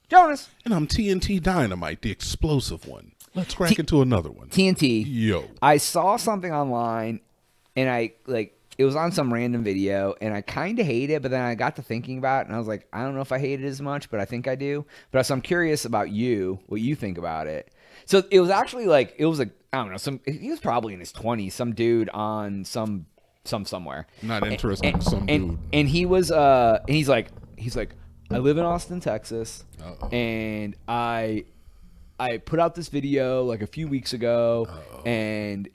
Jonas. And I'm TNT Dynamite, the explosive one. Let's crack into another one. TNT. Yo. I saw something online, and it was on some random video, and I kind of hate it, but then I got to thinking about it, and I was like, I don't know if I hate it as much, but I think I do. But so I'm curious about you, what you think about it. So it was actually I don't know, he was probably in his 20s, some dude on some somewhere. Not interested in some dude. And he was, he's like, I live in Austin, Texas, and I put out this video like a few weeks ago, and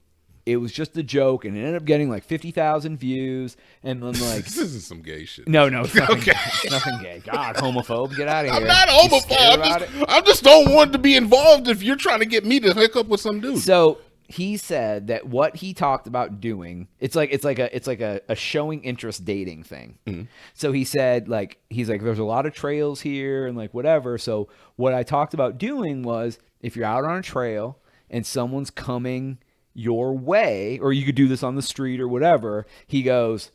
it was just a joke, and it ended up getting like 50,000 views, and then like this isn't some gay shit. No, it's nothing, it's nothing gay. God, homophobe, get out of here. I'm not homophobe. I just don't want to be involved if you're trying to get me to hook up with some dude. So he said that what he talked about doing, it's like a showing interest dating thing. Mm-hmm. So he said he's like there's a lot of trails here and like whatever. So what I talked about doing was if you're out on a trail and someone's coming your way, or you could do this on the street or whatever, he goes,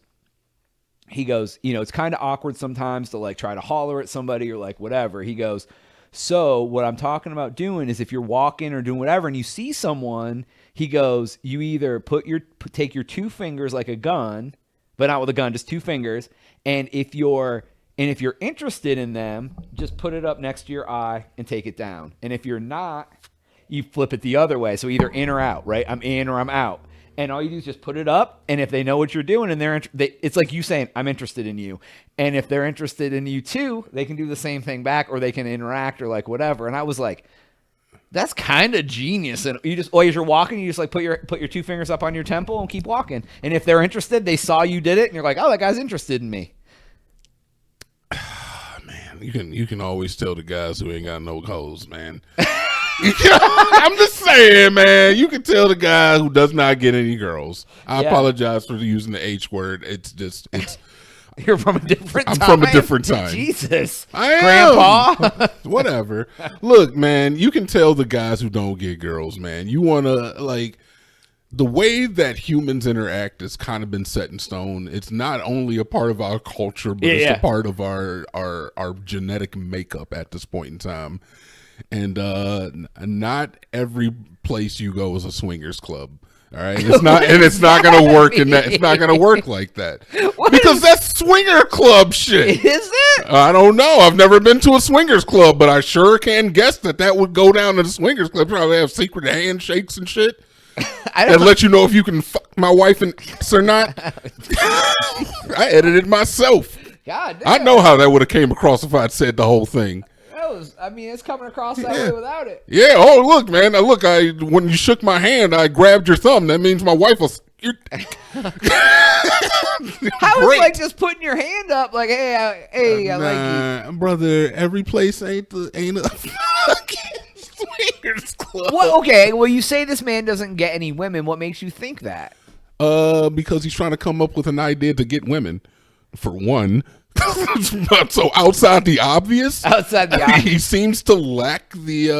it's kind of awkward sometimes to like try to holler at somebody or like whatever. He goes, so what I'm talking about doing is if you're walking or doing whatever and you see someone, he goes, you either take your two fingers like a gun, but not with a gun, just two fingers, and if you're interested in them, just put it up next to your eye and take it down. And if you're not, you flip it the other way. So either in or out, right? I'm in or I'm out. And all you do is just put it up. And if they know what you're doing and it's like you saying, I'm interested in you. And if they're interested in you too, they can do the same thing back, or they can interact or like whatever. And I was like, that's kind of genius. And you just, as you're walking, you just like put your two fingers up on your temple and keep walking. And if they're interested, they saw you did it and you're like, oh, that guy's interested in me. Man, you can always tell the guys who ain't got no hoes, man. I'm just saying, man. You can tell the guy who does not get any girls. I apologize for using the H word. It's You're from a different time. I'm from a different time. Jesus. I am. Grandpa. Whatever. Look, man, you can tell the guys who don't get girls, man. You want to, the way that humans interact has kind of been set in stone. It's not only a part of our culture, but it's a part of our genetic makeup at this point in time. And not every place you go is a swingers club. All right, it's not going to work in that. It's not going to work like that because that's swinger club shit. Is it? I don't know. I've never been to a swingers club, but I sure can guess that would go down in the swingers club. Probably have secret handshakes and shit. And let you know if you can fuck my wife and or not. I edited myself. God damn. I know how that would have came across if I'd said the whole thing. It's coming across that way without it. Yeah. Oh, look, man. When you shook my hand, I grabbed your thumb. That means my wife was. How is like just putting your hand up, like, hey, I like you, brother. Every place ain't a fucking swingers club. Well, okay. Well, you say this man doesn't get any women. What makes you think that? Because he's trying to come up with an idea to get women, for one. So outside the obvious, he seems to lack the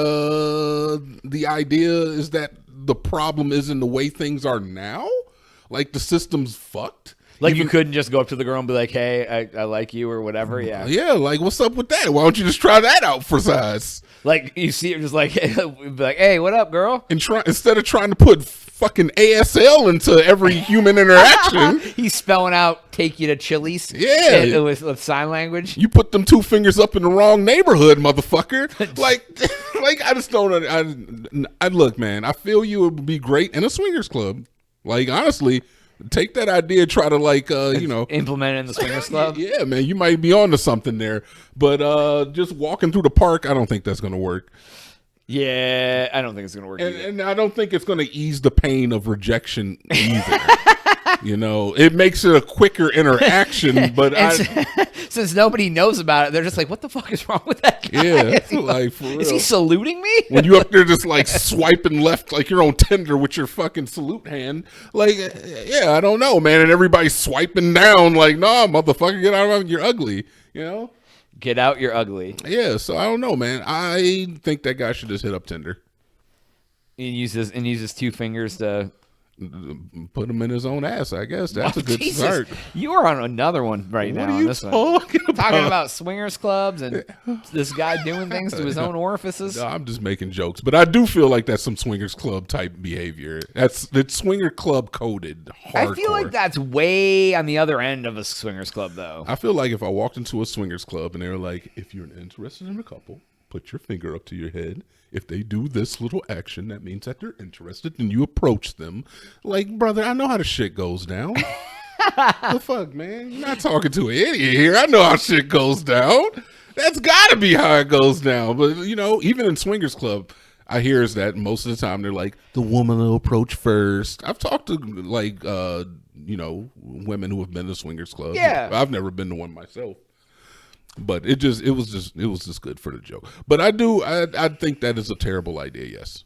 idea is that the problem isn't the way things are now. Like the system's fucked. Like you couldn't just go up to the girl and be like, "Hey, I like you" or whatever. Yeah. Yeah. Like, what's up with that? Why don't you just try that out for size? Like you see it just like, "Hey, what up, girl?" And instead of trying to put fucking ASL into every human interaction, he's spelling out "take you to Chili's." Yeah, with sign language. You put them two fingers up in the wrong neighborhood, motherfucker. like I just don't. I look, man. I feel you would be great in a swingers club. Like honestly. Take that idea, try to implement it in the swingers club. Yeah, man, you might be onto something there. But just walking through the park, I don't think that's going to work. Yeah, I don't think it's going to work either. And I don't think it's going to ease the pain of rejection either. It makes it a quicker interaction, but since nobody knows about it, they're just like, what the fuck is wrong with that guy? Yeah, for real. Is he saluting me? When you up there just like swiping left like you're on Tinder with your fucking salute hand, I don't know, man, and everybody's swiping down like, nah, motherfucker, get out of it, you're ugly, Get out, you're ugly. Yeah, so I don't know, man. I think that guy should just hit up Tinder. And use his two fingers to... put him in his own ass. I guess that's a good Jesus, start. you are on another one right What now. are On you this one, talking about? talking about swingers clubs and this guy doing things to his own orifices. No, I'm just making jokes, but I do feel like that's some swingers club type behavior. That's swinger club coded. Hardcore. I feel like that's way on the other end of a swingers club, though. I feel like if I walked into a swingers club and they were like, if you're interested in a couple, put your finger up to your head. If they do this little action, that means that they're interested, and you approach them. Like, brother, I know how the shit goes down. The fuck, man? You're not talking to an idiot here. I know how shit goes down. That's got to be how it goes down. But, you know, even in swingers club, I hear is that most of the time they're like, the woman will approach first. I've talked to, like, you know, women who have been to swingers club. Yeah. I've never been to one myself. But it was just good for the joke. But I think that is a terrible idea. Yes,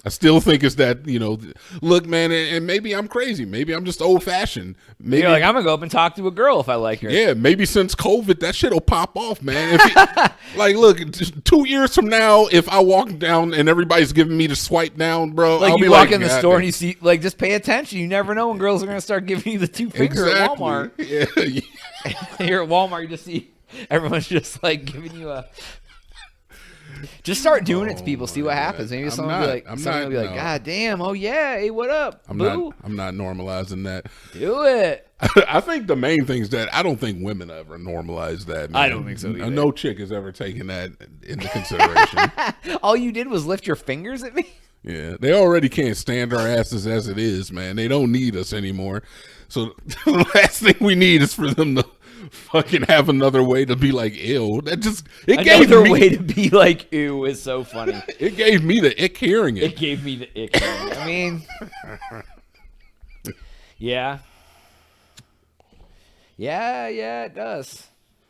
I still think it's that, you know, look, man, and maybe I'm crazy. Maybe I'm just old fashioned. Maybe You're like, I'm gonna go up and talk to a girl if I like her. yeah, maybe since COVID, that shit'll pop off, man. Like, look, just 2 years from now, if I walk down and everybody's giving me the swipe down, bro, Like I'll you be walk like, in the God store damn. and you see, like, just pay attention. You never know when girls are gonna start giving you the two finger at Walmart. Yeah. Here at Walmart, you just see everyone's just like giving you a. Just start doing it to people. See what happens. Maybe someone will be like, God damn, oh yeah, hey, what up, boo? I'm not normalizing that. Do it. I think the main thing is that I don't think women ever normalize that. Man. I don't think so either. No chick has ever taken that into consideration. All you did was lift your fingers at me. Yeah, they already can't stand our asses as it is, man. They don't need us anymore. So the last thing we need is for them to fucking have another way to be like, ew. That just Another way to be like, ew, is so funny. It gave me the ick hearing it. It gave me the ick. I mean, yeah. Yeah, it does.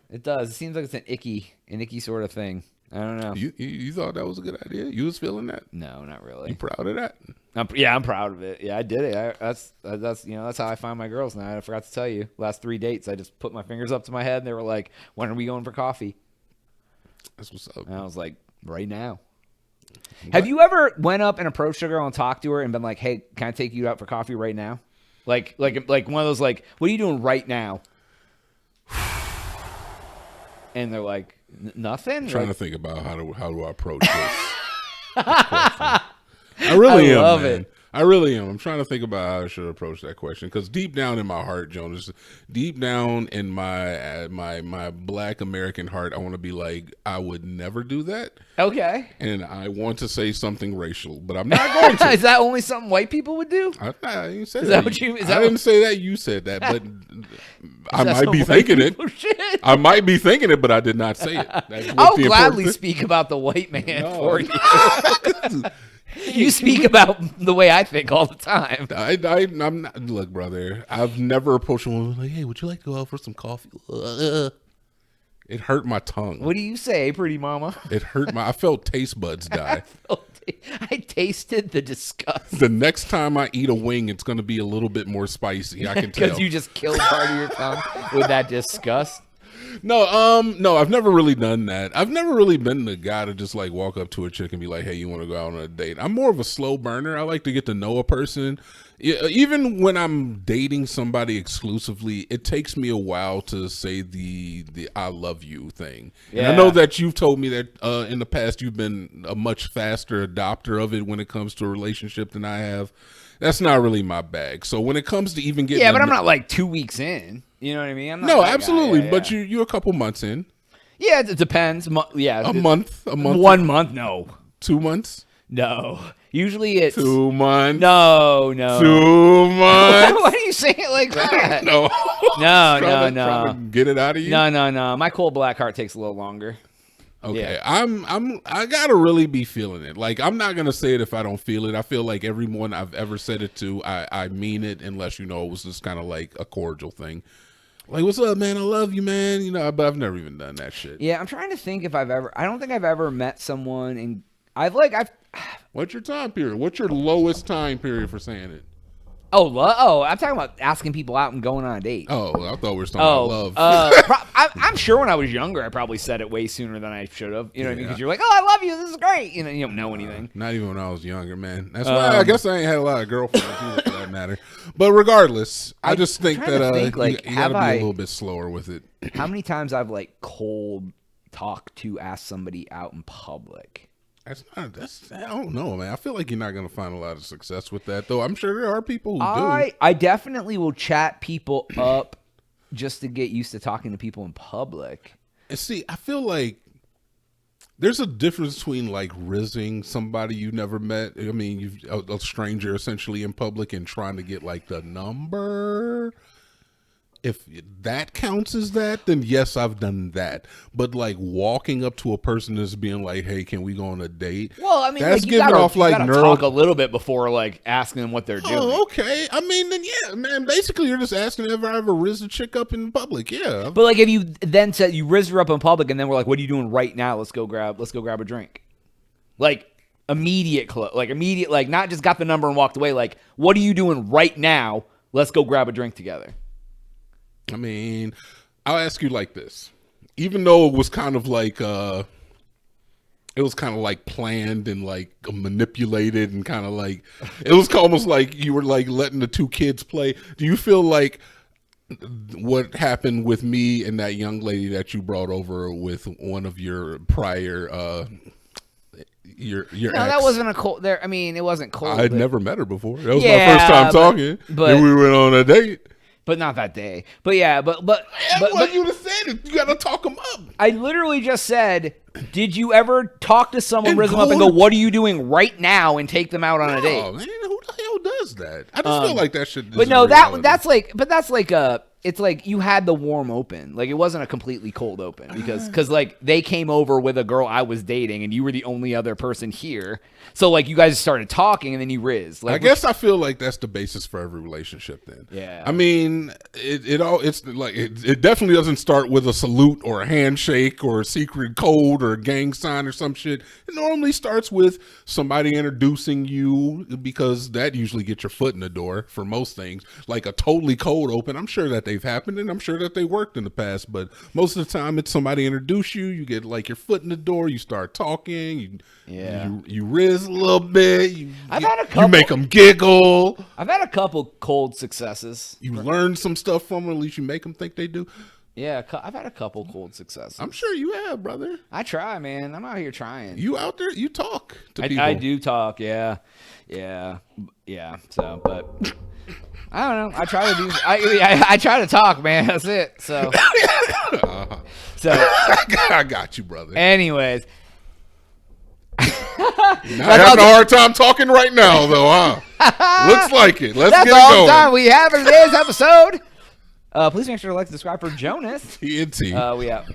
It does. It seems like it's an icky sort of thing. I don't know. You thought that was a good idea? You was feeling that? No, not really. You proud of that? I'm proud of it. Yeah, I did it. That's that's how I find my girls now. I forgot to tell you. Last 3 dates, I just put my fingers up to my head and they were like, "When are we going for coffee?" That's what's up. And I was like, "Right now." What? Have you ever went up and approached a girl and talked to her and been like, "Hey, can I take you out for coffee right now?" Like one of those like, "What are you doing right now?" And they're like, "Nothing." I'm trying to think about how do I approach this. I really am, love man. it. I really am. I'm trying to think about how I should approach that question because deep down in my heart, Jonas, deep down in my Black American heart, I want to be like, I would never do that. Okay. And I want to say something racial, but I'm not going to. Is that only something white people would do? I didn't say Is that. that what you? I didn't say that. You said that, but I that might some be white thinking it. people shit? I might be thinking it, but I did not say it. That's what I'll the gladly important- speak about the white man No. for you. You speak about the way I think all the time. I'm not. Look, brother, I've never approached a woman like, "Hey, would you like to go out for some coffee?" It hurt my tongue. What do you say, pretty mama? It hurt I felt taste buds die. I tasted the disgust. The next time I eat a wing, it's going to be a little bit more spicy. I can tell. Because you just killed part of your tongue with that disgust. No, I've never really done that. I've never really been the guy to just like walk up to a chick and be like, "Hey, you want to go out on a date?" I'm more of a slow burner. I like to get to know a person. Even when I'm dating somebody exclusively, it takes me a while to say the "I love you" thing. Yeah. And I know that you've told me that in the past you've been a much faster adopter of it when it comes to a relationship than I have. That's not really my bag. So when it comes to even getting, but I'm not like 2 weeks in. You know what I mean? I'm not no, that absolutely. guy. Yeah, but you're a couple months in. Yeah, it depends. A month. A month. 1 month. No. 2 months. No. Usually it's 2 months. No. 2 months. Why do you say it like that? No. No. Trying to get it out of you. No. My cold black heart takes a little longer. Okay, Yeah. I gotta really be feeling it. Like, I'm not gonna say it if I don't feel it. I feel like everyone I've ever said it to, I mean it, unless it was just kind of like a cordial thing. Like, what's up, man? I love you, man. But I've never even done that shit. Yeah, I'm trying to think if I don't think I've ever met someone and What's your time period? What's your lowest time period for saying it? I'm talking about asking people out and going on a date. Oh, I thought we were talking about love. I'm sure when I was younger, I probably said it way sooner than I should have. You know what I mean? Because you're like, "Oh, I love you. This is great." You don't know anything. Not even when I was younger, man. That's why I guess I ain't had a lot of girlfriends either, for that that matter. But regardless, I just think trying to that think, like, you got to have be a I- little bit slower with it. How many times I've like cold talked to ask somebody out in public? I don't know, man. I feel like you're not going to find a lot of success with that, though. I'm sure there are people who do. I definitely will chat people up just to get used to talking to people in public. And see, I feel like there's a difference between like rizzing somebody you never met. I mean, you've a stranger essentially in public and trying to get like the number. If that counts as that, then yes, I've done that. But like walking up to a person that's being like, "Hey, can we go on a date?" Well, I mean, that's like, you giving gotta, off like talk a little bit before like asking them what they're doing. Oh, okay. I mean, then yeah, man. Basically, you're just asking if I ever riz a chick up in public. Yeah, But like, if you then said you riz her up in public, and then we're like, "What are you doing right now? Let's go grab a drink." Like immediate, like not just got the number and walked away. Like, what are you doing right now? Let's go grab a drink together. I mean, I'll ask you like this. Even though it was kind of like planned and like manipulated and kind of like it was almost like you were like letting the two kids play. Do you feel like what happened with me and that young lady that you brought over with one of your prior your No, ex? that wasn't a cold. There, I mean, it wasn't cold. I'd but- never met her before. That was Yeah, my first time but- talking. but- and we went on a date. but not that day. But yeah, but You would have said it. You got to talk them up. I literally just said, did you ever talk to someone, And riz them up, and go go, to- "What are you doing right now?" and take them out on a date? Oh man, who the hell does that? I just feel like that should. But no, that's like it's like you had the warm open. Like it wasn't a completely cold open because like they came over with a girl I was dating and you were the only other person here. So like you guys started talking and then you riz. Like I guess I feel like that's the basis for every relationship. Then, Yeah. I mean, it's like it definitely doesn't start with a salute or a handshake or a secret code or a gang sign or some shit. It normally starts with somebody introducing you because that usually gets your foot in the door for most things. Like a totally cold open, I'm sure that they've happened and I'm sure that they worked in the past, but most of the time it's somebody introduce you, you get like your foot in the door, you start talking, you riz a little bit, I've had a you couple- make them giggle, I've had a couple cold successes. you learn some stuff from them, at least you make them think they do. Yeah, I've had a couple cold successes. I'm sure you have, brother. I try, man. I'm out here trying. You out there, you talk to people. I do talk, yeah. So, but I don't know. I try to do. I try to talk, man. That's it. So, I got you, brother. anyways, Not having a hard time talking right now, though, huh? Looks like it. Let's that's get it all going. the time we have in today's episode. Please make sure to like and subscribe for Jonas. TNT. We out.